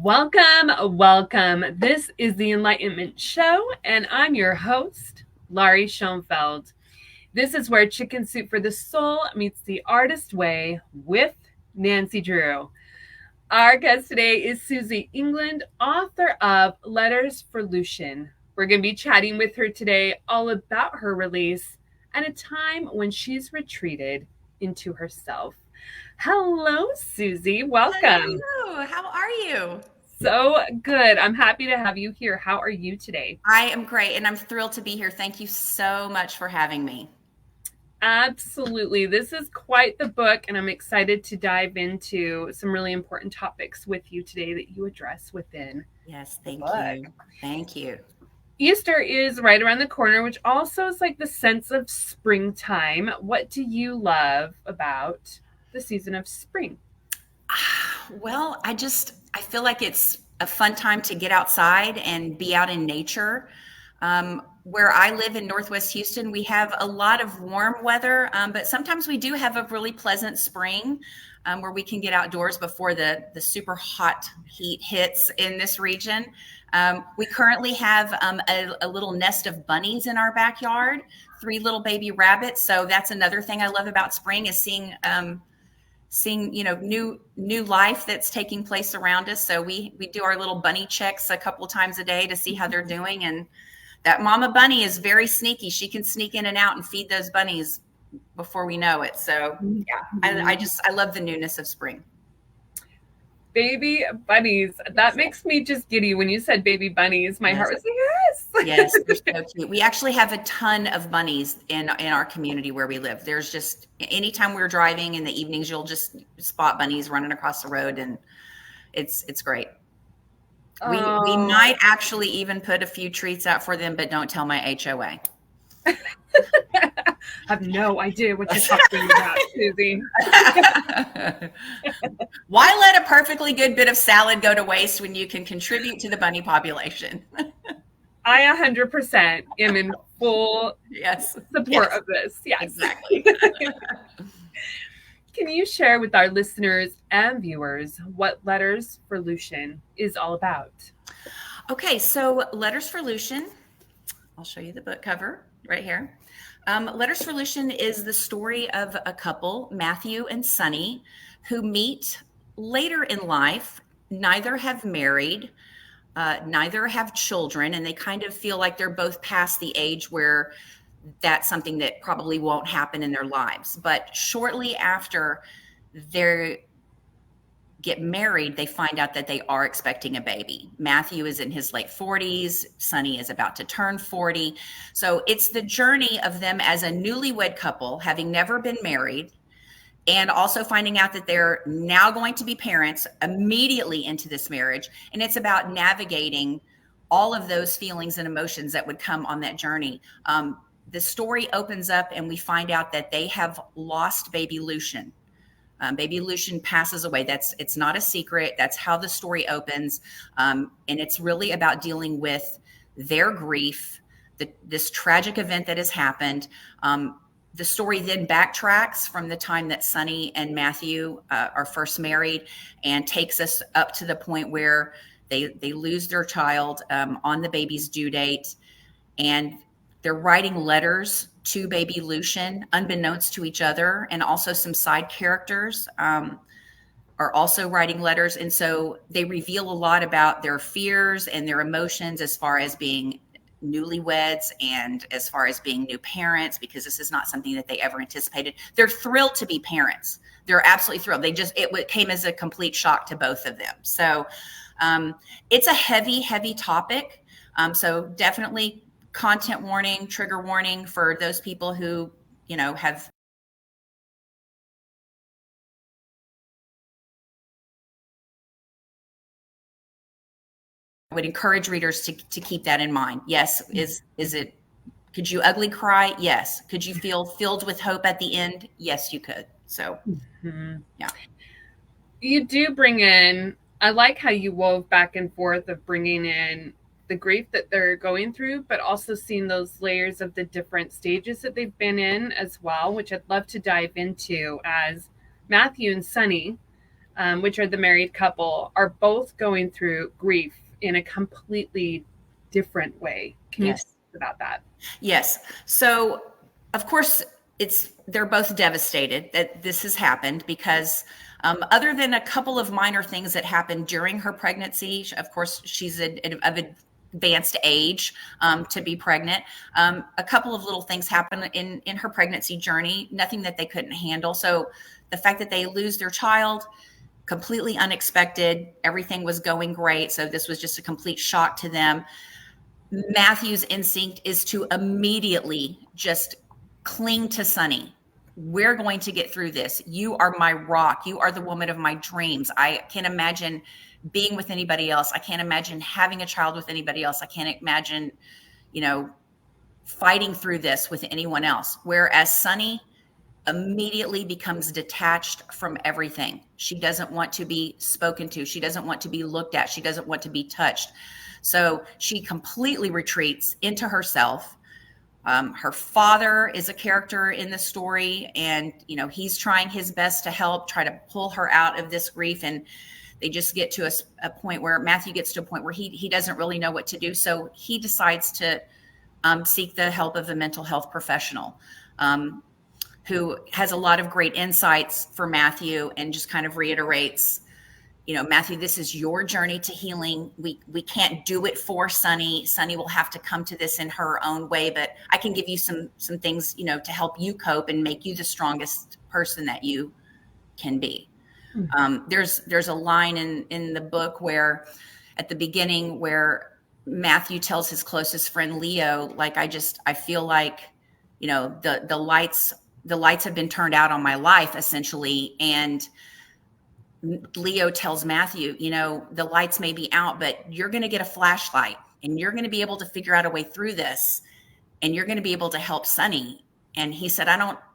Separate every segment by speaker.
Speaker 1: Welcome. This is the Enlightenment Show, and I'm your host, Laurie Schoenfeld. This is where Chicken Soup for the Soul meets the artist way with Nancy Drew. Our guest today is Suzy England, author of Letters for Lucien. We're going to be chatting with her today all about her release and a time when she's retreated into herself. Hello, Suzy. Welcome.
Speaker 2: Hello, how are you?
Speaker 1: So good. I'm happy to have you here. How are you today?
Speaker 2: I am great and I'm thrilled to be here. Thank you so much for having me.
Speaker 1: Absolutely. This is quite the book, and I'm excited to dive into some really important topics with you today that you address within.
Speaker 2: Yes, thank you. Thank you.
Speaker 1: Easter is right around the corner, which also is like the sense of springtime. What do you love about the season of spring?
Speaker 2: Well, I feel like it's a fun time to get outside and be out in nature. Where I live in Northwest Houston, we have a lot of warm weather, but sometimes we do have a really pleasant spring where we can get outdoors before the super hot heat hits in this region. We currently have a little nest of bunnies in our backyard, 3 little baby rabbits. So that's another thing I love about spring is seeing new life that's taking place around us. So we do our little bunny checks a couple of times a day to see how they're doing, and that mama bunny is very sneaky. She can sneak in and out and feed those bunnies before we know it. So yeah, I love the newness of spring.
Speaker 1: Baby bunnies. That makes me just giddy. When you said baby bunnies, my heart was like, yes.
Speaker 2: Yes, they're so cute. We actually have a ton of bunnies in our community where we live. There's just anytime we're driving in the evenings, you'll just spot bunnies running across the road, and it's great. We might actually even put a few treats out for them, but don't tell my HOA.
Speaker 1: I have no idea what you're talking about, Suzy.
Speaker 2: Why let a perfectly good bit of salad go to waste when you can contribute to the bunny population?
Speaker 1: I 100% am in full support of this. Yes,
Speaker 2: exactly.
Speaker 1: Can you share with our listeners and viewers what Letters for Lucien is all about?
Speaker 2: Okay, so Letters for Lucien, I'll show you the book cover right here. Letters for Lucien is the story of a couple, Matthew and Sunny, who meet later in life. Neither have married, neither have children, and they kind of feel like they're both past the age where that's something that probably won't happen in their lives. But shortly after they get married, they find out that they are expecting a baby. Matthew is in his late 40s. Sunny is about to turn 40. So it's the journey of them as a newlywed couple, having never been married, and also finding out that they're now going to be parents immediately into this marriage. And it's about navigating all of those feelings and emotions that would come on that journey. The story opens up and we find out that they have lost baby Lucien. Baby Lucien passes away. It's not a secret. That's how the story opens. And it's really about dealing with their grief, this tragic event that has happened. The story then backtracks from the time that Sunny and Matthew are first married and takes us up to the point where they lose their child on the baby's due date. And they're writing letters to baby Lucien, unbeknownst to each other, and also some side characters are also writing letters. And so they reveal a lot about their fears and their emotions as far as being newlyweds and as far as being new parents, because this is not something that they ever anticipated. They're thrilled to be parents. They're absolutely thrilled. It came as a complete shock to both of them. So it's a heavy topic. So definitely content warning, trigger warning for those people who, have I would encourage readers to keep that in mind. Yes. Could you ugly cry? Yes. Could you feel filled with hope at the end? Yes, you could. So, yeah.
Speaker 1: You do bring in, I like how you wove back and forth of bringing in the grief that they're going through, but also seeing those layers of the different stages that they've been in as well, which I'd love to dive into as Matthew and Sunny which are the married couple, are both going through grief in a completely different way. Can you
Speaker 2: Yes.
Speaker 1: talk about that?
Speaker 2: Yes. So, of course, they're both devastated that this has happened because other than a couple of minor things that happened during her pregnancy, of course, she's of advanced age to be pregnant. A couple of little things happen in her pregnancy journey, nothing that they couldn't handle. So the fact that they lose their child, completely unexpected, everything was going great. So this was just a complete shock to them. Matthew's instinct is to immediately just cling to Sunny. We're going to get through this. You are my rock. You are the woman of my dreams. I can't imagine being with anybody else. I can't imagine having a child with anybody else. I can't imagine, fighting through this with anyone else. Whereas Sunny immediately becomes detached from everything. She doesn't want to be spoken to. She doesn't want to be looked at. She doesn't want to be touched. So she completely retreats into herself. Her father is a character in the story, and he's trying his best to help try to pull her out of this grief. And they just get to a point where Matthew gets to a point where he doesn't really know what to do. So he decides to seek the help of a mental health professional who has a lot of great insights for Matthew and just kind of reiterates, Matthew, this is your journey to healing. We can't do it for Sunny. Sunny will have to come to this in her own way, but I can give you some things, to help you cope and make you the strongest person that you can be. There's a line in the book where at the beginning where Matthew tells his closest friend Leo, like, I feel like, the lights have been turned out on my life essentially. And Leo tells Matthew, the lights may be out, but you're going to get a flashlight and you're going to be able to figure out a way through this. And you're going to be able to help Sunny. And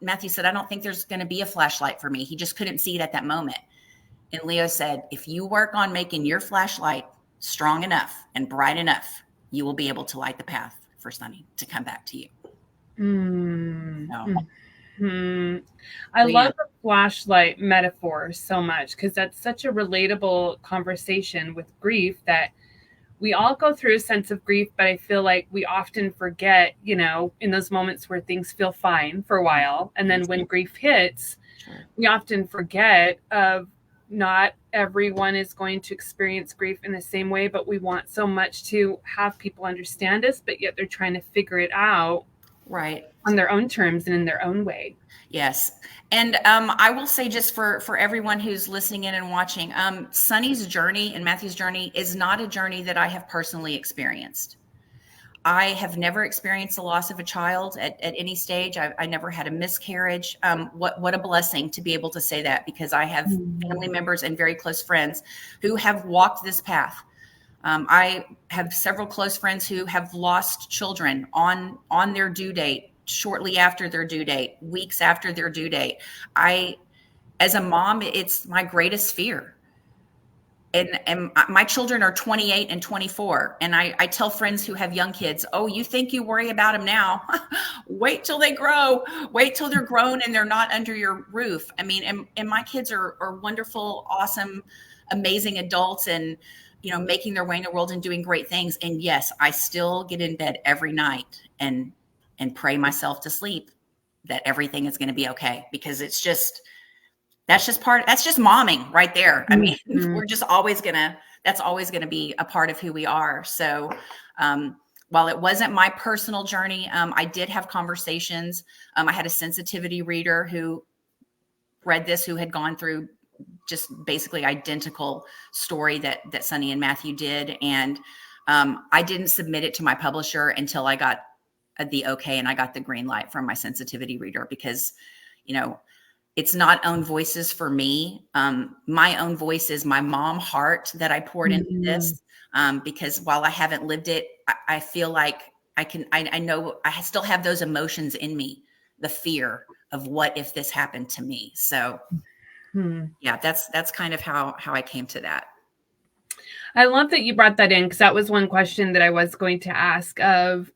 Speaker 2: Matthew said, I don't think there's going to be a flashlight for me. He just couldn't see it at that moment. And Leo said, if you work on making your flashlight strong enough and bright enough, you will be able to light the path for Sunny to come back to you.
Speaker 1: I love the flashlight metaphor so much because that's such a relatable conversation with grief, that we all go through a sense of grief, but I feel like we often forget, in those moments where things feel fine for a while. And then when grief hits, we often forget of not everyone is going to experience grief in the same way, but we want so much to have people understand us, but yet they're trying to figure it out
Speaker 2: right
Speaker 1: on their own terms and in their own way.
Speaker 2: Yes. And I will say, just for everyone who's listening in and watching, Sunny's journey and Matthew's journey is not a journey that I have personally experienced. I have never experienced the loss of a child at any stage. I never had a miscarriage. What a blessing to be able to say that, because I have family members and very close friends who have walked this path. I have several close friends who have lost children on their due date, shortly after their due date, weeks after their due date. As a mom, it's my greatest fear. And my children are 28 and 24. And I tell friends who have young kids, oh, you think you worry about them now? Wait till they grow. Wait till they're grown and they're not under your roof. I mean, and my kids are wonderful, awesome, amazing adults and, making their way in the world and doing great things. And yes, I still get in bed every night and pray myself to sleep that everything is going to be okay, because that's just momming right there. I mean, we're just that's always going to be a part of who we are. So, while it wasn't my personal journey, I did have conversations. I had a sensitivity reader who read this, who had gone through just basically identical story that Sunny and Matthew did. And, I didn't submit it to my publisher until I got the okay and I got the green light from my sensitivity reader, because, it's not own voices for me. My own voice is my mom heart that I poured into this, because while I haven't lived it, I feel like I know I still have those emotions in me, the fear of what if this happened to me. So yeah, that's kind of how I came to that.
Speaker 1: I love that you brought that in, because that was one question that I was going to ask of,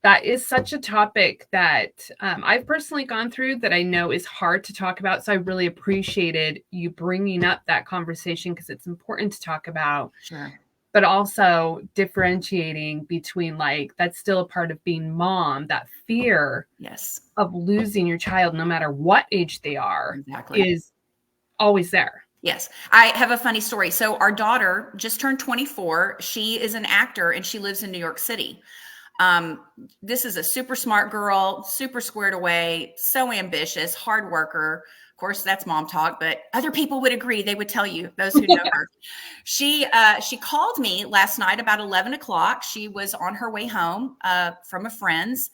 Speaker 1: That is such a topic that I've personally gone through that I know is hard to talk about. So I really appreciated you bringing up that conversation because it's important to talk about.
Speaker 2: Sure.
Speaker 1: But also differentiating between like that's still a part of being mom, that fear
Speaker 2: Yes.
Speaker 1: of losing your child, no matter what age they are,
Speaker 2: Exactly.
Speaker 1: is always there.
Speaker 2: Yes. I have a funny story. So our daughter just turned 24. She is an actor and she lives in New York City. This is a super smart girl, super squared away, so ambitious, hard worker. Of course, that's mom talk, but other people would agree. They would tell you, those who know her. She called me last night about 11 o'clock. She was on her way home from a friend's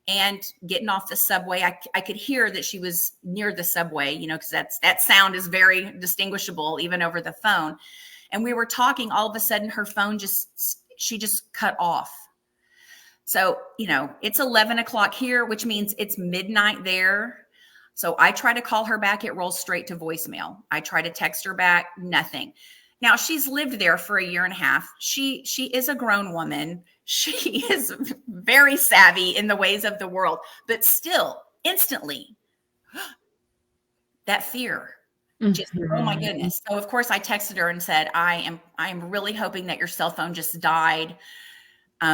Speaker 2: and getting off the subway. I could hear that she was near the subway, because that sound is very distinguishable even over the phone. And we were talking, all of a sudden her phone she just cut off. So, it's 11 o'clock here, which means it's midnight there. So I try to call her back. It rolls straight to voicemail. I try to text her back, nothing. Now she's lived there for a year and a half. She is a grown woman. She is very savvy in the ways of the world, but still instantly that fear. Just, oh my goodness. So of course I texted her and said, I am really hoping that your cell phone just died.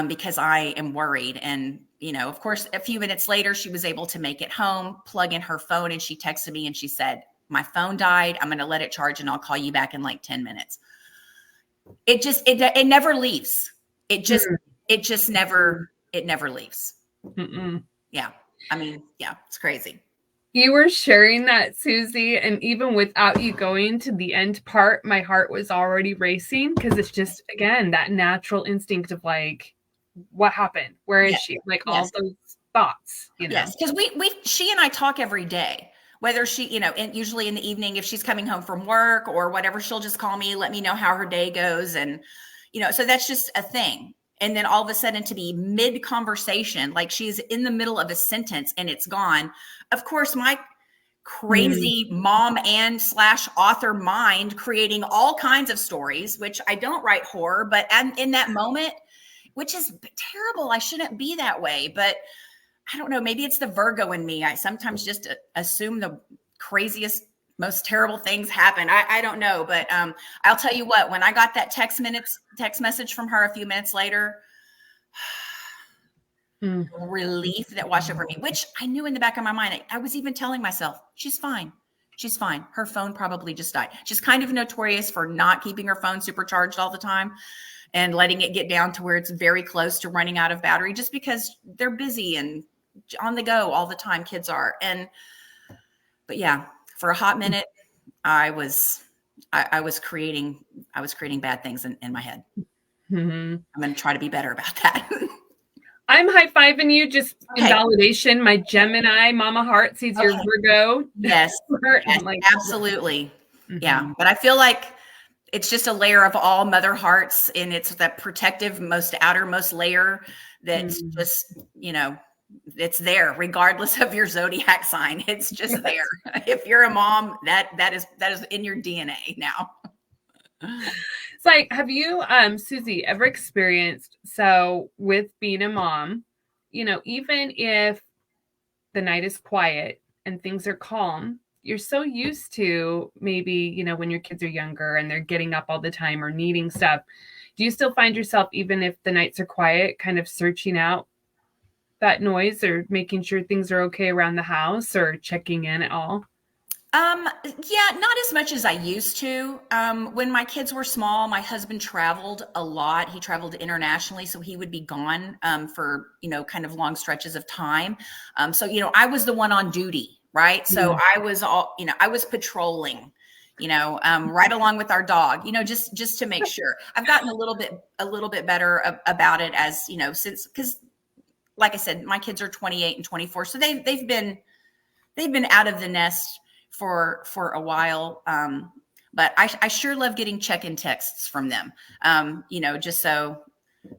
Speaker 2: Because I am worried. And, of course, a few minutes later, she was able to make it home, plug in her phone, and she texted me and she said, my phone died. I'm going to let it charge and I'll call you back in like 10 minutes. It never leaves. It never leaves.
Speaker 1: Mm-mm.
Speaker 2: Yeah. I mean, yeah, it's crazy.
Speaker 1: You were sharing that, Suzy, and even without you going to the end part, my heart was already racing because it's just, again, that natural instinct of like, what happened? Where is she? Like all those thoughts,
Speaker 2: Yes, because she and I talk every day. Whether she, and usually in the evening, if she's coming home from work or whatever, she'll just call me, let me know how her day goes, and so that's just a thing. And then all of a sudden, to be mid conversation, like she's in the middle of a sentence and it's gone. Of course, my crazy mom and / author mind creating all kinds of stories, which I don't write horror, but in that moment, which is terrible. I shouldn't be that way, but I don't know. Maybe it's the Virgo in me. I sometimes just assume the craziest, most terrible things happen. I don't know, but I'll tell you what, when I got that text message from her a few minutes later, relief that washed over me, which I knew in the back of my mind. I was even telling myself, she's fine. She's fine. Her phone probably just died. She's kind of notorious for not keeping her phone supercharged all the time and letting it get down to where it's very close to running out of battery, just because they're busy and on the go all the time. Kids are. But yeah, for a hot minute, I was creating bad things in my head. I'm going to try to be better about that.
Speaker 1: I'm high-fiving you just in validation. My Gemini mama heart sees your Virgo.
Speaker 2: Yes, like, absolutely. Yeah. But I feel like it's just a layer of all mother hearts, and it's that protective, most outermost layer that's just, it's there regardless of your zodiac sign. It's just there. If you're a mom, that is in your DNA now.
Speaker 1: It's like, have you, Suzy, ever experienced, so with being a mom, even if the night is quiet and things are calm, you're so used to maybe, when your kids are younger and they're getting up all the time or needing stuff. Do you still find yourself, even if the nights are quiet, kind of searching out that noise or making sure things are okay around the house or checking in at all?
Speaker 2: Yeah, not as much as I used to. When my kids were small, my husband traveled a lot. He traveled internationally, so he would be gone for, kind of long stretches of time. So, I was the one on duty, right? So I was I was patrolling, right along with our dog, just to make sure. I've gotten a little bit better about it as, because like I said, my kids are 28 and 24. So they've been out of the nest for a while. But I sure love getting check-in texts from them, just so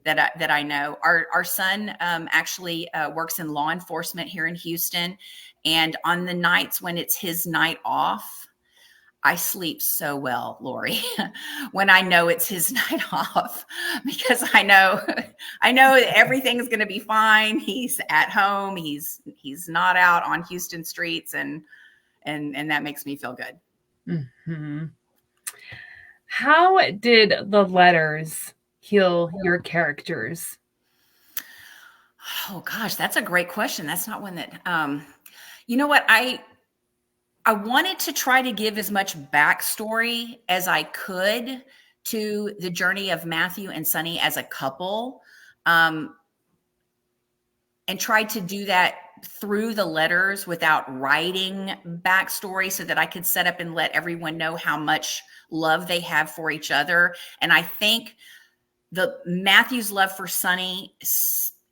Speaker 2: that I know. Our son actually works in law enforcement here in Houston. And on the nights when it's his night off, I sleep so well, Lori, when I know it's his night off, because I know everything's going to be fine. He's at home. He's not out on Houston streets, and that makes me feel good.
Speaker 1: Mm-hmm. How did the letters heal your characters?
Speaker 2: Oh gosh, that's a great question. That's not one that you know what, I wanted to try to give as much backstory as I could to the journey of Matthew and Sunny as a couple, um, and tried to do that through the letters without writing backstory, so that I could set up and let everyone know how much love they have for each other. And I think the Matthew's love for Sunny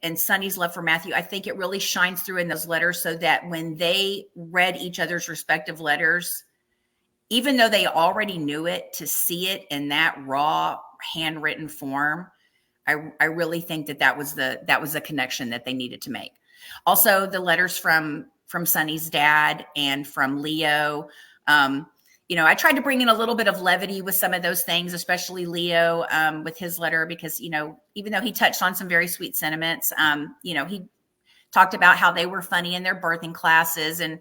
Speaker 2: and Sunny's love for Matthew, I think it really shines through in those letters, so that when they read each other's respective letters, even though they already knew it, to see it in that raw handwritten form, I really think that was the connection that they needed to make. Also, the letters from Sunny's dad and from Leo. I tried to bring in a little bit of levity with some of those things, especially Leo, with his letter, because, even though he touched on some very sweet sentiments, he talked about how they were funny in their birthing classes, and,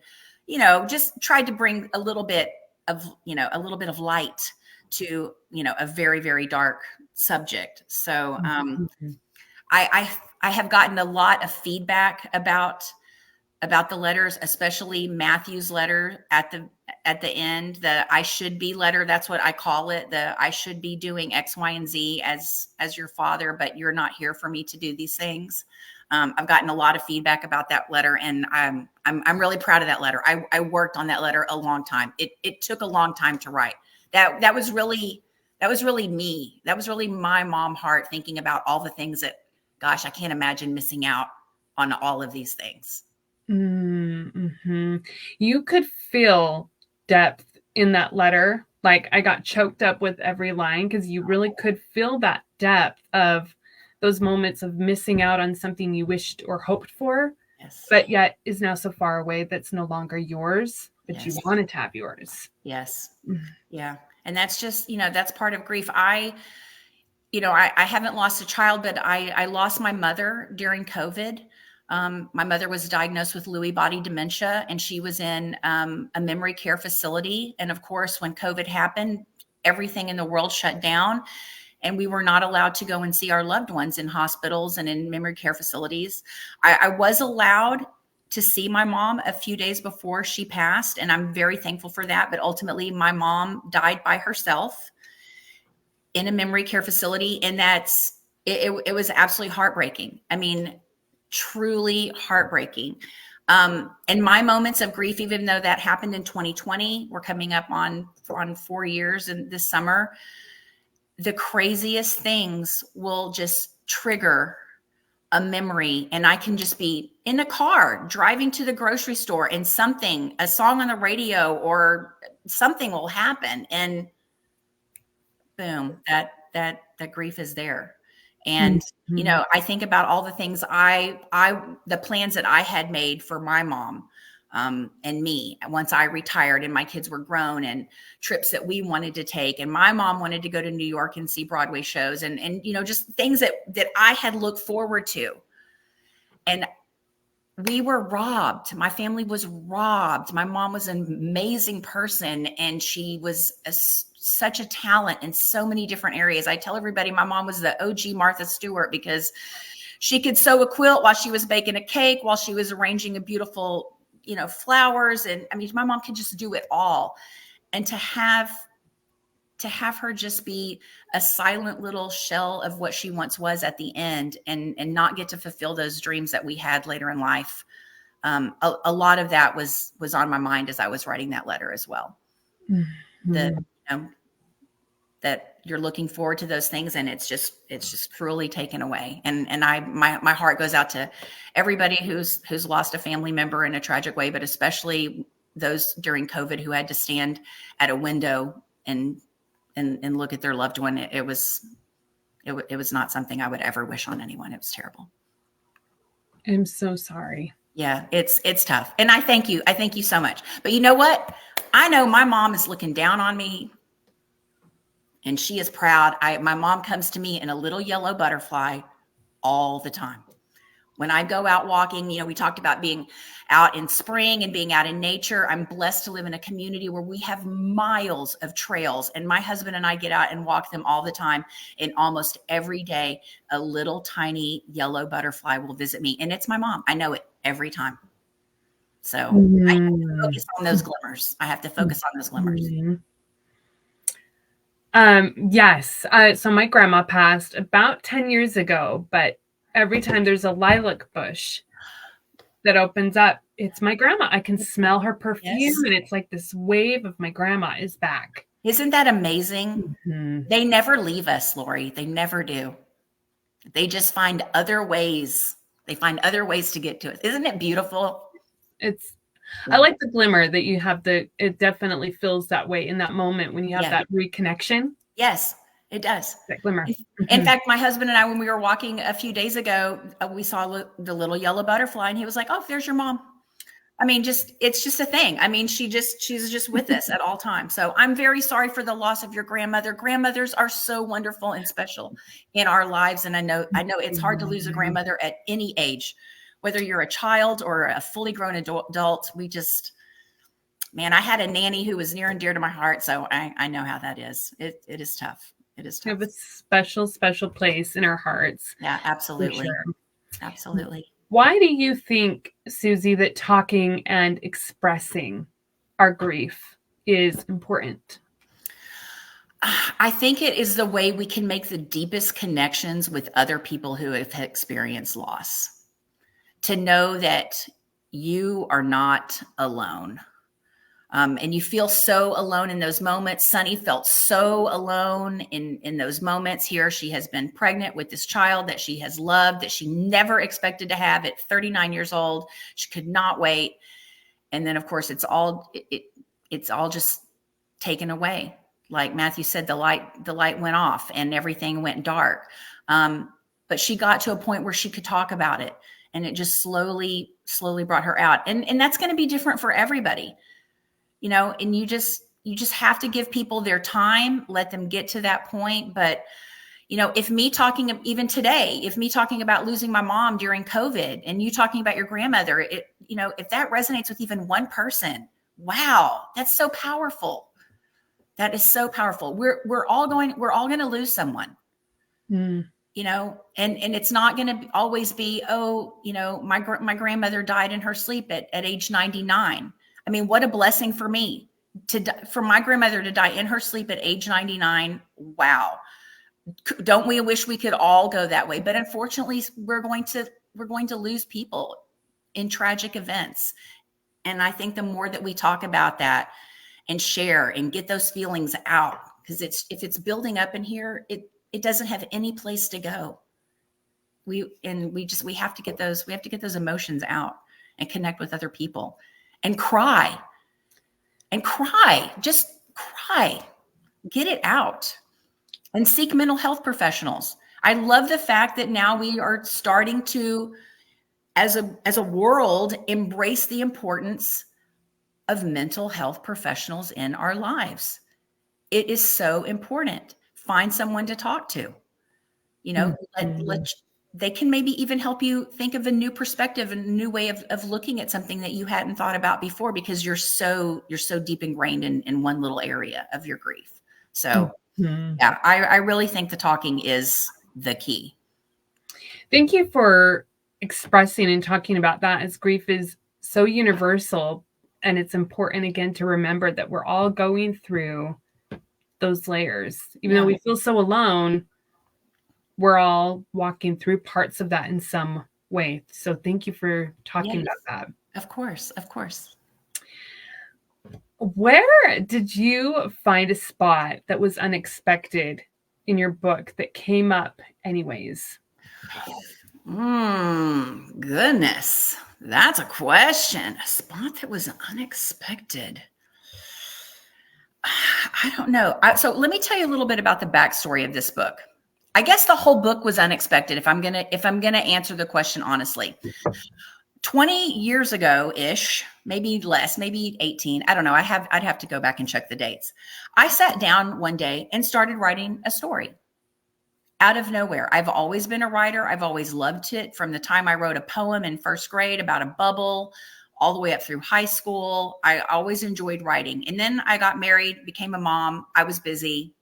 Speaker 2: just tried to bring a little bit of light to, a very, very dark subject. So,
Speaker 1: Mm-hmm.
Speaker 2: I have gotten a lot of feedback about the letters, especially Matthew's letter at the end, the I should be letter. That's what I call it. The I should be doing X, Y, and Z as your father, but you're not here for me to do these things. I've gotten a lot of feedback about that letter, and I'm really proud of that letter. I worked on that letter a long time. It took a long time to write. That was really me. That was really my mom heart, thinking about all the things that, gosh, I can't imagine missing out on all of these things.
Speaker 1: Mm-hmm. You could feel depth in that letter. Like, I got choked up with every line, because you really could feel that depth of those moments of missing out on something you wished or hoped for,
Speaker 2: Yes.
Speaker 1: but yet is now so far away that's no longer yours, but
Speaker 2: Yes.
Speaker 1: you wanted to have yours.
Speaker 2: Yes. Yeah. And that's just, that's part of grief. I haven't lost a child, but I lost my mother during COVID. My mother was diagnosed with Lewy body dementia, and she was in a memory care facility. And of course, when COVID happened, everything in the world shut down, and we were not allowed to go and see our loved ones in hospitals and in memory care facilities. I was allowed to see my mom a few days before she passed, and I'm very thankful for that. But ultimately, my mom died by herself in a memory care facility, and it was absolutely heartbreaking. I mean, truly heartbreaking. And my moments of grief, even though that happened in 2020, we're coming up on 4 years in this summer, the craziest things will just trigger a memory, and I can just be in a car driving to the grocery store, and a song on the radio or something will happen, and boom, that grief is there. And
Speaker 1: Mm-hmm.
Speaker 2: I think about all the things the plans that I had made for my mom, and me once I retired and my kids were grown, and trips that we wanted to take. And my mom wanted to go to New York and see Broadway shows, and just things that I had looked forward to. And we were robbed. My family was robbed. My mom was an amazing person, and she was such a talent in so many different areas. I tell everybody my mom was the OG Martha Stewart, because she could sew a quilt while she was baking a cake, while she was arranging a beautiful, flowers. And I mean, my mom could just do it all. And to have her just be a silent little shell of what she once was at the end, and not get to fulfill those dreams that we had later in life. A lot of that was on my mind as I was writing that letter as well.
Speaker 1: Mm-hmm.
Speaker 2: That you're looking forward to those things, and it's just cruelly taken away. And my heart goes out to everybody who's lost a family member in a tragic way, but especially those during COVID who had to stand at a window and look at their loved one. It was not something I would ever wish on anyone. It was terrible.
Speaker 1: I'm so sorry.
Speaker 2: Yeah, it's tough. And I thank you. I thank you so much. But you know what? I know my mom is looking down on me and she is proud. My mom comes to me in a little yellow butterfly all the time. When I go out walking, we talked about being out in spring and being out in nature. I'm blessed to live in a community where we have miles of trails, and my husband and I get out and walk them all the time. And almost every day, a little tiny yellow butterfly will visit me, and it's my mom. I know it every time. So I have to focus on those glimmers. I have to focus on those glimmers.
Speaker 1: Yes. So my grandma passed about 10 years ago, but every time there's a lilac bush that opens up, it's my grandma. I can smell her perfume, yes. And it's like this wave of my grandma is back.
Speaker 2: Isn't that amazing? Mm-hmm. They never leave us, Lori. They never do. They just find other ways. They find other ways to get to us. Isn't it beautiful?
Speaker 1: I like the glimmer that you have. It definitely feels that way in that moment when you have that reconnection.
Speaker 2: Yes, it does.
Speaker 1: That glimmer.
Speaker 2: In fact, my husband and I, when we were walking a few days ago, we saw the little yellow butterfly, and he was like, "Oh, there's your mom." I mean, it's just a thing. I mean, she's just with us at all times. So I'm very sorry for the loss of your grandmother. Grandmothers are so wonderful and special in our lives, and I know it's hard to lose a grandmother at any age. Whether you're a child or a fully grown adult, I had a nanny who was near and dear to my heart. So I know how that is. It is tough. It is tough.
Speaker 1: We have a special, special place in our hearts.
Speaker 2: Yeah, absolutely. Sure. Absolutely.
Speaker 1: Why do you think, Suzy, that talking and expressing our grief is important?
Speaker 2: I think it is the way we can make the deepest connections with other people who have experienced loss. To know that you are not alone. And you feel so alone in those moments. Sunny felt so alone in those moments. Here she has been pregnant with this child that she has loved, that she never expected to have at 39 years old. She could not wait. And then, of course, it's all just taken away. Like Matthew said, the light went off and everything went dark. But she got to a point where she could talk about it. And it just slowly brought her out. And that's going to be different for everybody, and you just have to give people their time, let them get to that point. But, if me talking about losing my mom during COVID and you talking about your grandmother, if that resonates with even one person, wow, that's so powerful. That is so powerful. We're all going to lose someone. Mm. And it's not going to always be, my grandmother died in her sleep at age 99. I mean, what a blessing for me for my grandmother to die in her sleep at age 99. Wow. Don't we wish we could all go that way? But unfortunately, we're going to lose people in tragic events. And I think the more that we talk about that and share and get those feelings out, because if it's building up in here, it doesn't have any place to go. We have to get those emotions out and connect with other people and cry, just cry, get it out and seek mental health professionals. I love the fact that now we are starting to, as a world, embrace the importance of mental health professionals in our lives. It is so important. Find someone to talk to, they can maybe even help you think of a new perspective and a new way of looking at something that you hadn't thought about before, because you're so deep ingrained in one little area of your grief. So yeah, I really think the talking is the key.
Speaker 1: Thank you for expressing and talking about that, as grief is so universal. And it's important, again, to remember that we're all going through those layers. Even though we feel so alone, we're all walking through parts of that in some way. So thank you for talking about that.
Speaker 2: Of course.
Speaker 1: Where did you find a spot that was unexpected in your book that came up anyways?
Speaker 2: Goodness, that's a question. A spot that was unexpected. I don't know. So let me tell you a little bit about the backstory of this book. I guess the whole book was unexpected, if I'm gonna answer the question honestly. 20 years ago-ish, maybe less, maybe 18. I don't know. I'd have to go back and check the dates. I sat down one day and started writing a story out of nowhere. I've always been a writer. I've always loved it from the time I wrote a poem in first grade about a bubble all the way up through high school. I always enjoyed writing. And then I got married, became a mom. I was busy,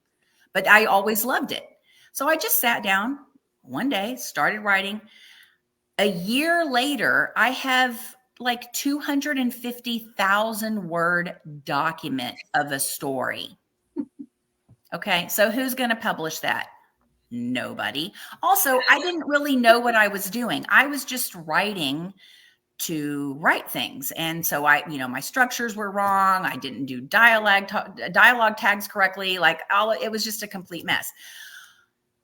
Speaker 2: but I always loved it. So I just sat down one day, started writing. A year later, I have like 250,000 word document of a story. Okay, so who's going to publish that? Nobody. Also, I didn't really know what I was doing. I was just writing to write things. And so my structures were wrong. I didn't do dialogue tags correctly. It was just a complete mess.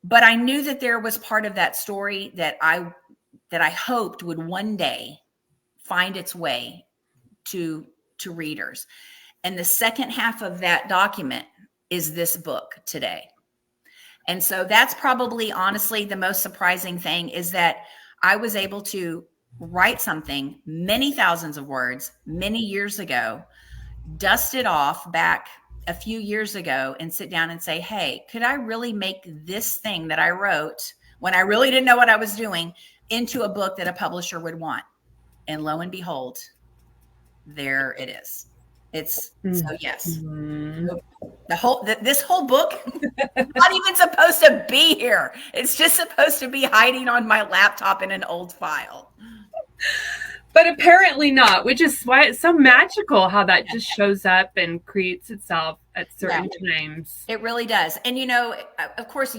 Speaker 2: But I knew that there was part of that story that I hoped would one day find its way to readers. And the second half of that document is this book today. And so that's probably honestly the most surprising thing, is that I was able to write something many thousands of words many years ago, dust it off back a few years ago, and sit down and say, hey, could I really make this thing that I wrote when I really didn't know what I was doing into a book that a publisher would want? And lo and behold, there it is. So yes, this whole book not even supposed to be here. It's just supposed to be hiding on my laptop in an old file.
Speaker 1: But apparently not, which is why it's so magical how that just shows up and creates itself at certain times.
Speaker 2: It really does. And, of course,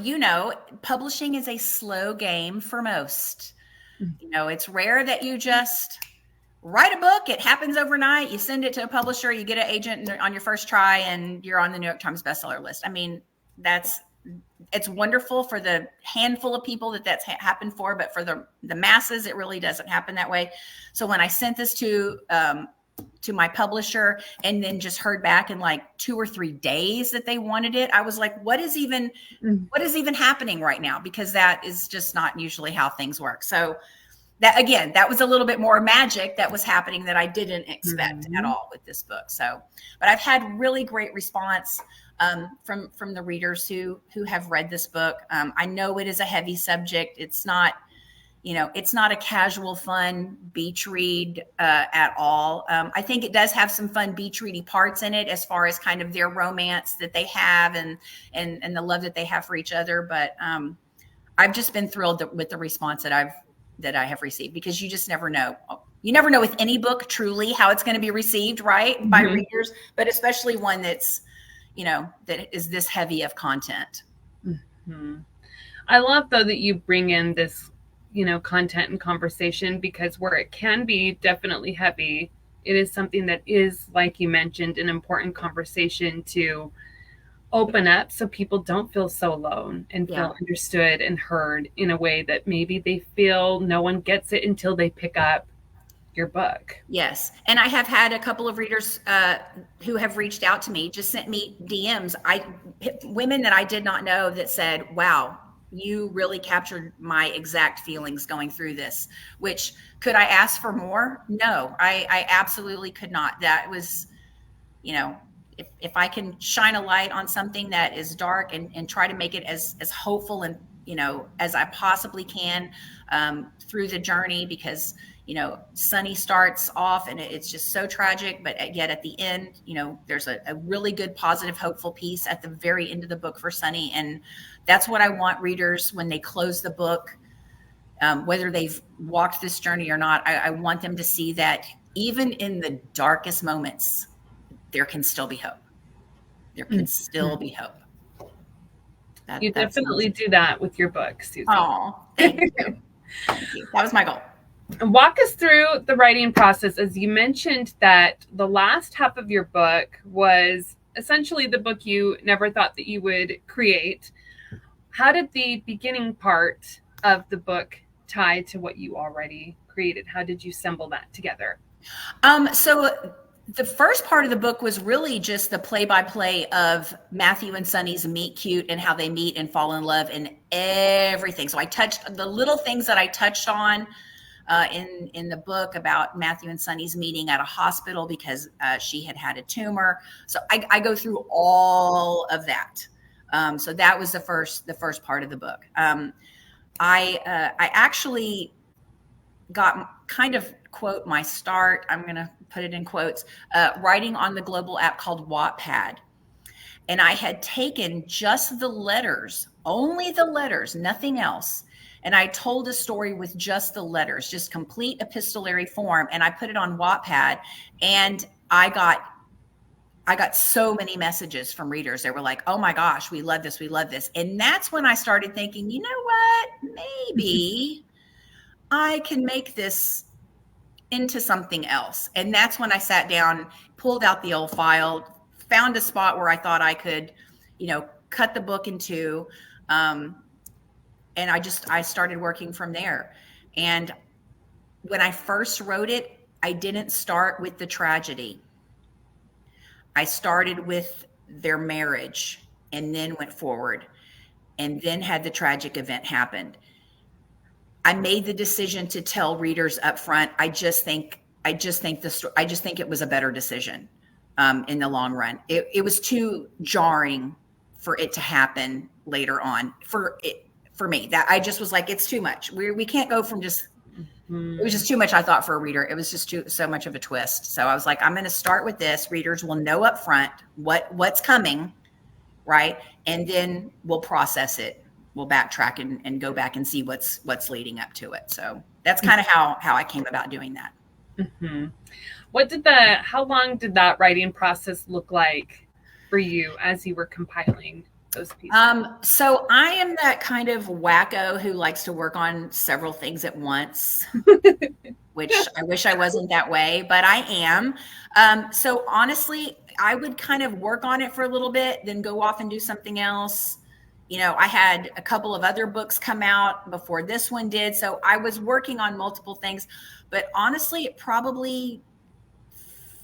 Speaker 2: publishing is a slow game for most. It's rare that you just write a book. It happens overnight. You send it to a publisher, you get an agent on your first try, and you're on the New York Times bestseller list. I mean, it's wonderful for the handful of people that's happened for, but for the masses, it really doesn't happen that way. So when I sent this to my publisher and then just heard back in like 2 or 3 days that they wanted it, I was like, what is even happening right now? Because that is just not usually how things work. So that was a little bit more magic that was happening that I didn't expect at all with this book. So, but I've had really great response from the readers who have read this book. I know it is a heavy subject. It's not a casual, fun beach read at all. I think it does have some fun beach ready parts in it, as far as kind of their romance that they have and the love that they have for each other. But I've just been thrilled with the response that I have received, because you just never know. You never know with any book truly how it's going to be received, right, by readers, but especially one that's, that is this heavy of content.
Speaker 1: I love, though, that you bring in this, content and conversation, because where it can be definitely heavy, it is something that is, like you mentioned, an important conversation to open up, so people don't feel so alone and feel understood and heard in a way that maybe they feel no one gets it until they pick up your book.
Speaker 2: Yes. And I have had a couple of readers who have reached out to me, just sent me DMs. Women that I did not know, that said, wow, you really captured my exact feelings going through this. Which, could I ask for more? No, I absolutely could not. That was, if I can shine a light on something that is dark and try to make it as hopeful and, as I possibly can through the journey, because, Sunny starts off and it's just so tragic, but yet at the end, there's a really good, positive, hopeful piece at the very end of the book for Sunny. And that's what I want readers, when they close the book, whether they've walked this journey or not, I want them to see that even in the darkest moments, there can still be hope. There can still be hope.
Speaker 1: You definitely do that with your book, Suzy.
Speaker 2: Oh, thank you. Thank you. That was my goal.
Speaker 1: Walk us through the writing process. As you mentioned that the last half of your book was essentially the book you never thought that you would create. How did the beginning part of the book tie to what you already created? How did you assemble that together?
Speaker 2: So the first part of the book was really just the play-by-play of Matthew and Sunny's meet cute and how they meet and fall in love and everything. So I touched the little things that I touched on in the book about Matthew and Sunny's meeting at a hospital because she had a tumor. So I go through all of that. So that was the first part of the book. I actually got kind of, quote, my start, I'm going to put it in quotes, writing on the global app called Wattpad. And I had taken just the letters, only the letters, nothing else. And I told a story with just the letters, just complete epistolary form. And I put it on Wattpad, and I got so many messages from readers. They were like, oh my gosh, we love this. We love this. And that's when I started thinking, you know what, maybe I can make this into something else. And that's when I sat down, pulled out the old file, found a spot where I thought I could, cut the book in two. And I started working from there. And when I first wrote it, I didn't start with the tragedy. I started with their marriage and then went forward, and then had the tragic event happen. I made the decision to tell readers up front. I just think it was a better decision in the long run. It was too jarring for it to happen later on for me. That I just was like, it's too much. We can't go from just. It was just too much, I thought, for a reader. It was just so much of a twist. So I was like, I'm going to start with this. Readers will know up front what's coming, right? And then we'll process it. We'll backtrack and go back and see what's leading up to it. So that's kind of how I came about doing that.
Speaker 1: Mm-hmm. How long did that writing process look like for you as you were compiling those pieces?
Speaker 2: So I am that kind of wacko who likes to work on several things at once, which I wish I wasn't that way, but I am. So honestly, I would kind of work on it for a little bit, then go off and do something else. I had a couple of other books come out before this one did. So I was working on multiple things, but honestly, it probably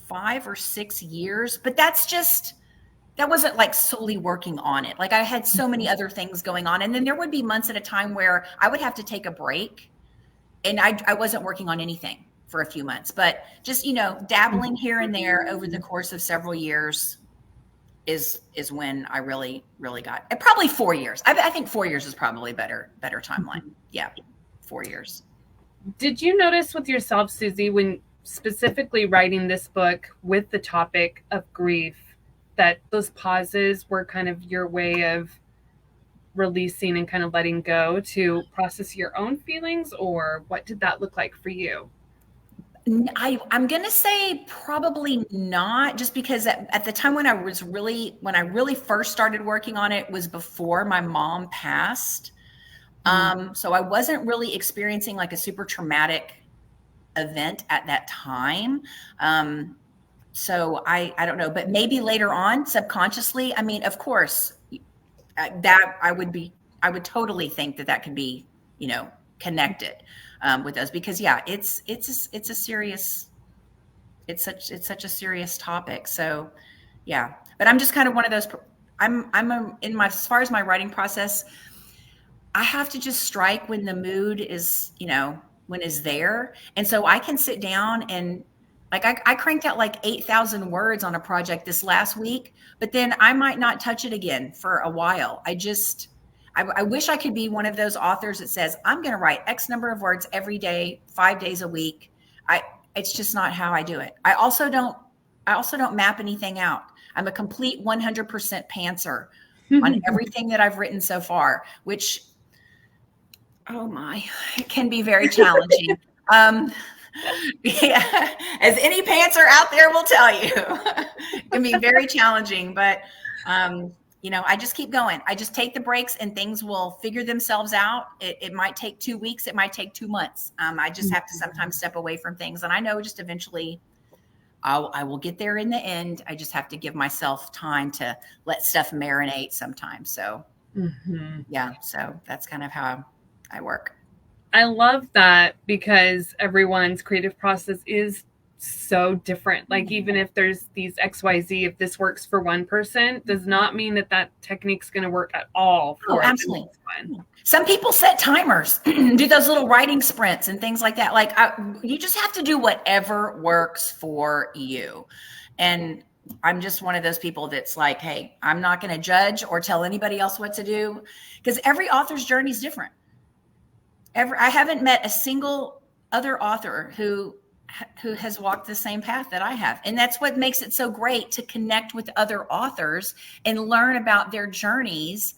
Speaker 2: 5 or 6 years, but that wasn't like solely working on it. Like I had so many other things going on. And then there would be months at a time where I would have to take a break, and I wasn't working on anything for a few months, but just, dabbling here and there over the course of several years is when I really, really got it. Probably 4 years. I think 4 years is probably better timeline. Yeah. 4 years.
Speaker 1: Did you notice with yourself, Suzy, when specifically writing this book with the topic of grief, that those pauses were kind of your way of releasing and kind of letting go to process your own feelings, or what did that look like for you?
Speaker 2: I'm going to say probably not, just because at the time when I really first started working on it was before my mom passed. So I wasn't really experiencing like a super traumatic event at that time. So I don't know, but maybe later on subconsciously, I mean, of course that I would totally think that could be, connected with those, because it's such a serious topic. So yeah, but I'm just kind of one of those, as far as my writing process, I have to just strike when the mood is, when is there. And so I can sit down and like, I cranked out like 8,000 words on a project this last week, but then I might not touch it again for a while. I wish I could be one of those authors that says, I'm going to write X number of words every day, 5 days a week. It's just not how I do it. I also don't map anything out. I'm a complete 100% pantser on everything that I've written so far, which, oh my, it can be very challenging. Yeah, as any pantser out there will tell you, it can be very challenging, but I just keep going. I just take the breaks and things will figure themselves out. It might take 2 weeks. It might take 2 months. I just have to sometimes step away from things, and I know just eventually I will get there in the end. I just have to give myself time to let stuff marinate sometimes. So yeah, so that's kind of how I work.
Speaker 1: I love that, because everyone's creative process is so different. Like, even if there's these XYZ, if this works for one person, does not mean that that technique's going to work at all for the next one.
Speaker 2: Some people set timers, do those little writing sprints and things like that. Like, you just have to do whatever works for you. And I'm just one of those people that's like, hey, I'm not going to judge or tell anybody else what to do, because every author's journey is different. I haven't met a single other author who has walked the same path that I have. And that's what makes it so great to connect with other authors and learn about their journeys,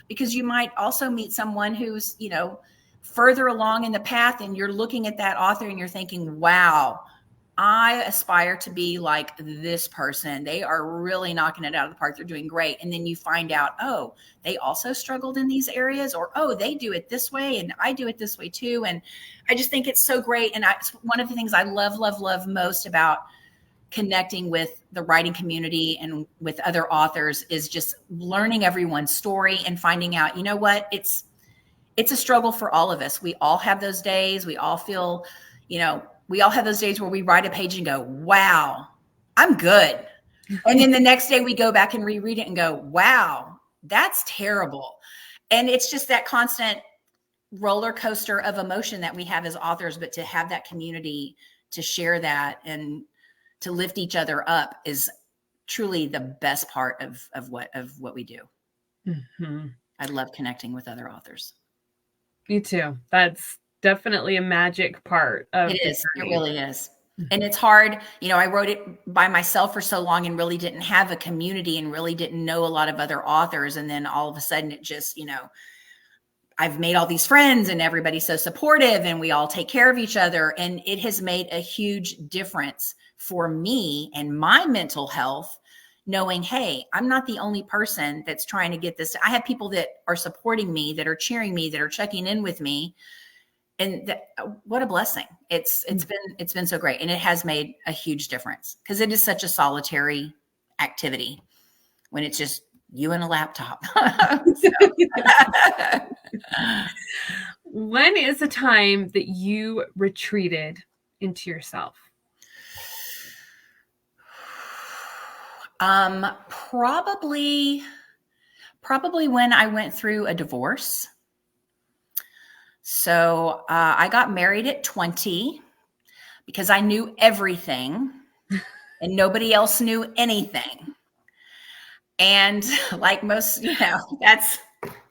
Speaker 2: because you might also meet someone who's, you know, further along in the path, and you're looking at that author and you're thinking, wow, I aspire to be like this person. They are really knocking it out of the park. They're doing great. And then you find out, oh, they also struggled in these areas, or, oh, they do it this way and I do it this way too. And I just think it's so great. And it's one of the things I love, love, love most about connecting with the writing community and with other authors is just learning everyone's story and finding out, you know what, it's a struggle for all of us. We all have those days. We all feel, you know, we all have those days where we write a page and go, wow, I'm good. And then the next day we go back and reread it and go, wow, that's terrible. And it's just that constant roller coaster of emotion that we have as authors, but to have that community to share that and to lift each other up is truly the best part of what we do.
Speaker 1: Mm-hmm.
Speaker 2: I love connecting with other authors.
Speaker 1: Me too. That's definitely a magic part of
Speaker 2: it. It really is. And it's hard. You know, I wrote it by myself for so long and really didn't have a community and really didn't know a lot of other authors. And then all of a sudden it just, you know, I've made all these friends and everybody's so supportive and we all take care of each other. And it has made a huge difference for me and my mental health, knowing, hey, I'm not the only person that's trying to get this. I have people that are supporting me, that are cheering me, that are checking in with me. And what a blessing. It's been so great. And it has made a huge difference, because it is such a solitary activity when it's just you and a laptop.
Speaker 1: When is a time that you retreated into yourself?
Speaker 2: Probably when I went through a divorce. So I got married at 20 because I knew everything and nobody else knew anything. And like most, you know, that's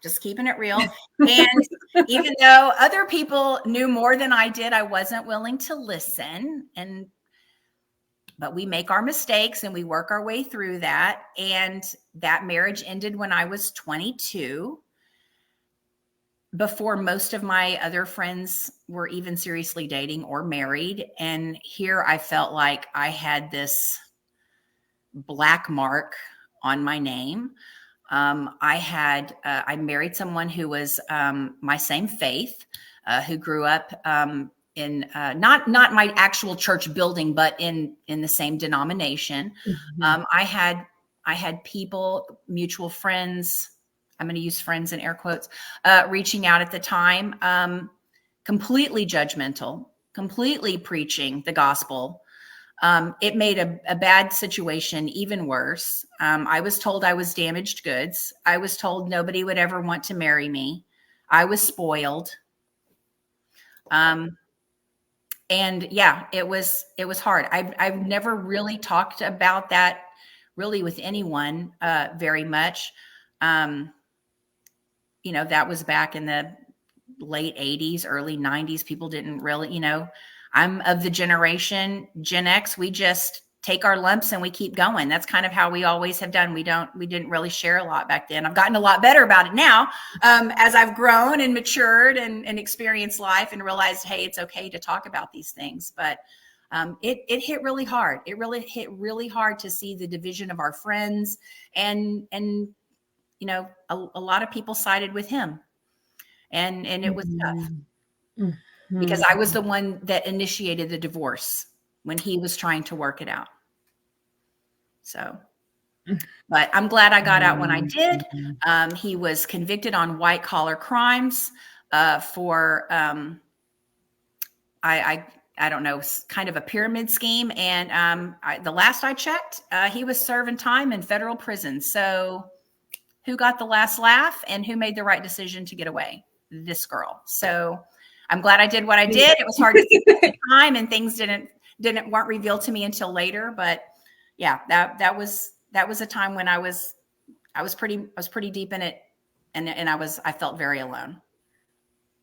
Speaker 2: just keeping it real. And even though other people knew more than I did, I wasn't willing to listen. But we make our mistakes and we work our way through that. And that marriage ended when I was 22. Before most of my other friends were even seriously dating or married. And here I felt like I had this black mark on my name. I married someone who was my same faith, who grew up in not my actual church building, but in the same denomination. Mm-hmm. I had people, mutual friends, I'm going to use friends in air quotes, reaching out at the time, completely judgmental, completely preaching the gospel. It made a bad situation even worse. I was told I was damaged goods. I was told nobody would ever want to marry me. I was spoiled. And yeah, it was hard. I've never really talked about that really with anyone very much. You know, that was back in the late 80s, early 90s. People didn't really, you know, I'm of the generation Gen X. We just take our lumps and we keep going. That's kind of how we always have done. We didn't really share a lot back then. I've gotten a lot better about it now, as I've grown and matured and experienced life and realized, hey, it's okay to talk about these things. But it hit really hard. It really hit really hard to see the division of our friends, and you know, a lot of people sided with him, and it was tough. Mm-hmm. Because I was the one that initiated the divorce when he was trying to work it out. So, but I'm glad I got out when I did. He was convicted on white collar crimes for, I I don't know, kind of a pyramid scheme. And the last I checked, he was serving time in federal prison. So who got the last laugh and who made the right decision to get away? This girl. So I'm glad I did what I did. It was hard to see at the time, and things weren't revealed to me until later. But yeah, that was a time when I was pretty deep in it, and I felt very alone.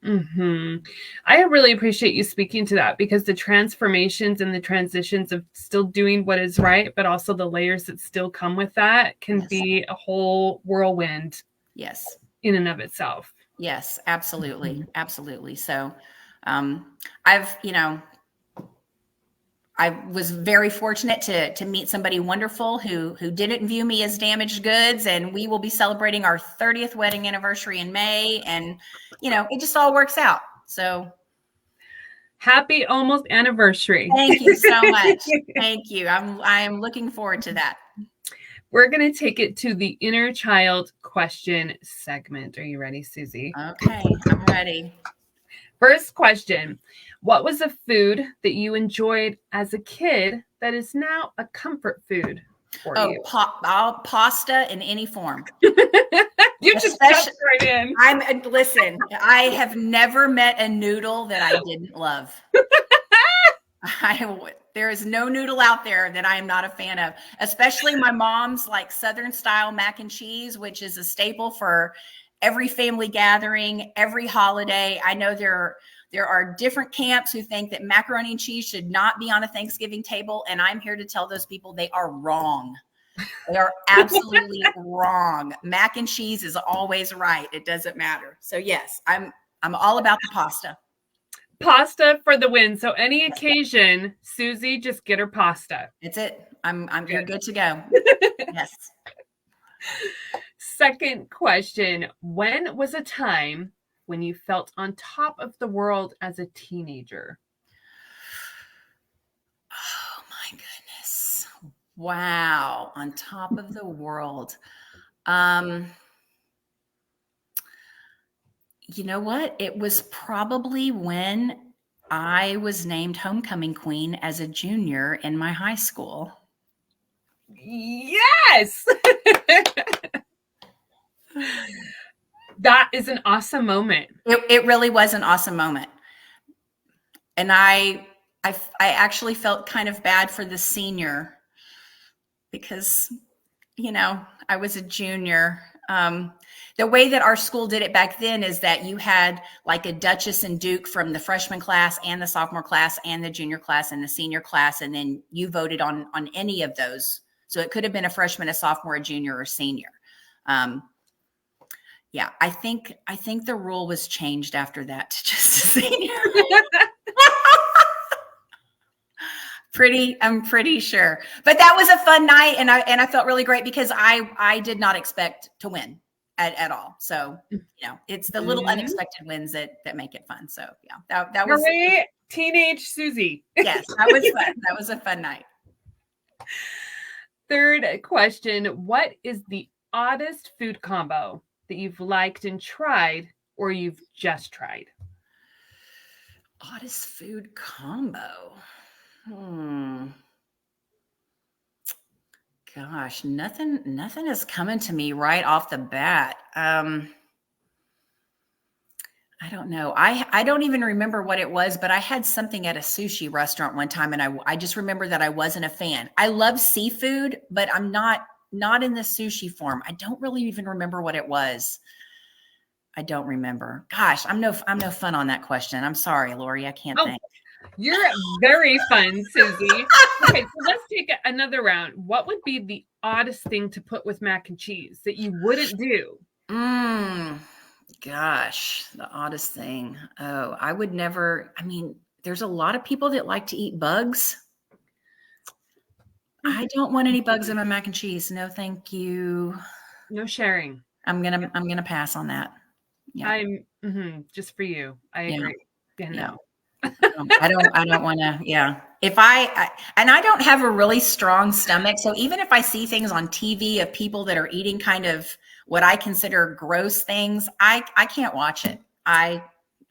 Speaker 1: I really appreciate you speaking to that, because the transformations and the transitions of still doing what is right, but also the layers that still come with that can be a whole whirlwind.
Speaker 2: Yes.
Speaker 1: In and of itself.
Speaker 2: Yes, absolutely. Absolutely. So I was very fortunate to meet somebody wonderful who didn't view me as damaged goods, and we will be celebrating our 30th wedding anniversary in May, and it just all works out. So
Speaker 1: happy almost anniversary.
Speaker 2: Thank you so much. Thank you. I am looking forward to that.
Speaker 1: We're going to take it to the inner child question segment. Are you ready, Suzy?
Speaker 2: Okay, I'm ready.
Speaker 1: First question. What was a food that you enjoyed as a kid that is now a comfort food for you?
Speaker 2: Pasta in any form.
Speaker 1: You just jumped right in.
Speaker 2: Listen, I have never met a noodle that I didn't love. There is no noodle out there that I am not a fan of, especially my mom's like Southern style mac and cheese, which is a staple for every family gathering, every holiday. I know there are different camps who think that macaroni and cheese should not be on a Thanksgiving table, and I'm here to tell those people they are wrong. They are absolutely wrong. Mac and cheese is always right. It doesn't matter. So yes, I'm all about the pasta.
Speaker 1: Pasta for the win. So any occasion, Suzy, just get her pasta.
Speaker 2: That's it. You're good to go. Yes.
Speaker 1: Second question. When was a time when you felt on top of the world as a teenager?
Speaker 2: Oh my goodness. Wow. On top of the world. You know what? It was probably when I was named homecoming queen as a junior in my high school.
Speaker 1: Yes. That is an awesome moment.
Speaker 2: It really was an awesome moment. And I actually felt kind of bad for the senior because, I was a junior. The way that our school did it back then is that you had like a duchess and duke from the freshman class and the sophomore class and the junior class and the senior class. And then you voted on any of those. So it could have been a freshman, a sophomore, a junior, or senior. Yeah, I think the rule was changed after that to just a senior. I'm pretty sure. But that was a fun night, and I felt really great because I did not expect to win at all. So, it's the little unexpected wins that make it fun. So, yeah, that was
Speaker 1: teenage Suzy.
Speaker 2: Yes, that was fun. That was a fun night.
Speaker 1: Third question. What is the oddest food combo that you've liked and tried, or you've just tried?
Speaker 2: Oddest food combo. Gosh, nothing is coming to me right off the bat. I don't know. I don't even remember what it was, but I had something at a sushi restaurant one time, and I just remember that I wasn't a fan. I love seafood, but I'm not in the sushi form. I don't really even remember what it was. I don't remember. Gosh, I'm no fun on that question. I'm sorry, Lori. I can't think.
Speaker 1: You're very fun, Suzy. Okay, so let's take another round. What would be the oddest thing to put with mac and cheese that you wouldn't do?
Speaker 2: Gosh, the oddest thing. Oh, I would never. I mean, there's a lot of people that like to eat bugs. I don't want any bugs in my mac and cheese. No, thank you.
Speaker 1: No sharing.
Speaker 2: I'm gonna pass on that.
Speaker 1: Yeah. Just for you. I agree. Yeah, no.
Speaker 2: I don't want to. Yeah. If I don't have a really strong stomach. So even if I see things on TV of people that are eating kind of what I consider gross things, I can't watch it. I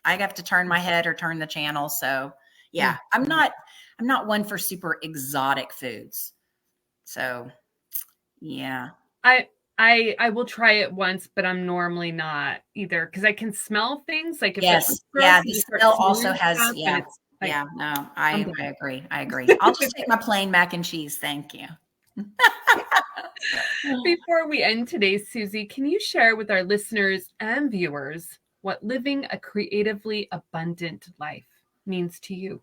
Speaker 2: have to turn my head or turn the channel. So Yeah, I'm not one for super exotic foods. So, yeah.
Speaker 1: I I will try it once, but I'm normally not either because I can smell things. Like if it
Speaker 2: Yes.
Speaker 1: looks gross
Speaker 2: Yeah,
Speaker 1: and
Speaker 2: the
Speaker 1: you start
Speaker 2: smell also
Speaker 1: smelling
Speaker 2: has,
Speaker 1: stuff, and
Speaker 2: yeah.
Speaker 1: it's like
Speaker 2: Yeah, no,
Speaker 1: I'm
Speaker 2: I
Speaker 1: done.
Speaker 2: agree. I agree. I'll just take my plain mac and cheese. Thank you.
Speaker 1: Before we end today, Suzy, can you share with our listeners and viewers what living a creatively abundant life means to you?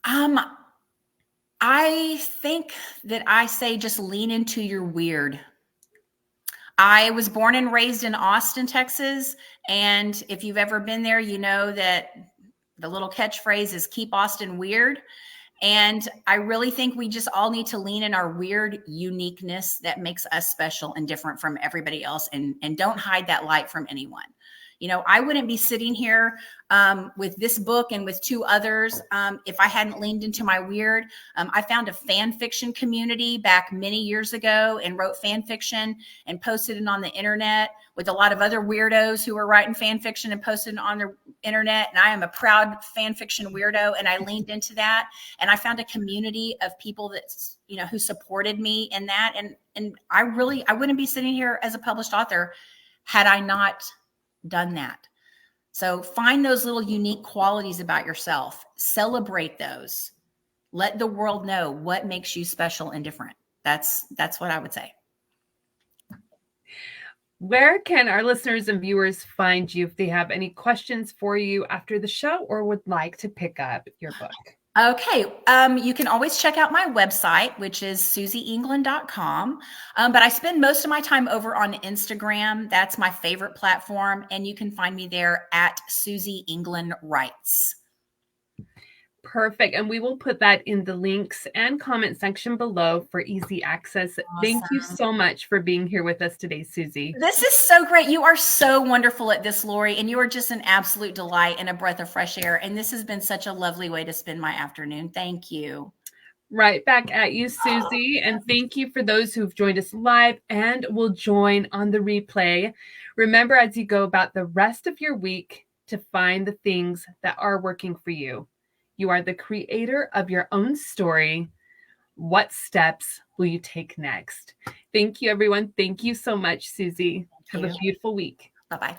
Speaker 2: Um, I think that I say just lean into your weird. I was born and raised in Austin, Texas. And if you've ever been there, you know that the little catchphrase is keep Austin weird. And I really think we just all need to lean in our weird uniqueness that makes us special and different from everybody else, and don't hide that light from anyone. I wouldn't be sitting here with this book and with two others if I hadn't leaned into my weird. I found a fan fiction community back many years ago and wrote fan fiction and posted it on the internet with a lot of other weirdos who were writing fan fiction and posted it on the internet. And I am a proud fan fiction weirdo, and I leaned into that. And I found a community of people that who supported me in that. And I wouldn't be sitting here as a published author had I not done that. So find those little unique qualities about yourself, celebrate those, let the world know what makes you special and different. That's what I would say.
Speaker 1: Where can our listeners and viewers find you if they have any questions for you after the show or would like to pick up your book?
Speaker 2: Okay. You can always check out my website, which is suzyengland.com. But I spend most of my time over on Instagram. That's my favorite platform. And you can find me there at Suzy England Writes.
Speaker 1: Perfect. And we will put that in the links and comment section below for easy access.
Speaker 2: Awesome.
Speaker 1: Thank you so much for being here with us today, Suzy.
Speaker 2: This is so great. You are so wonderful at this, Lori, and you are just an absolute delight and a breath of fresh air. And this has been such a lovely way to spend my afternoon. Thank you.
Speaker 1: Right back at you, Suzy. And thank you for those who've joined us live and will join on the replay. Remember, as you go about the rest of your week, to find the things that are working for you. You are the creator of your own story. What steps will you take next? Thank you, everyone. Thank you so much, Suzy. Have a beautiful week.
Speaker 2: Bye-bye.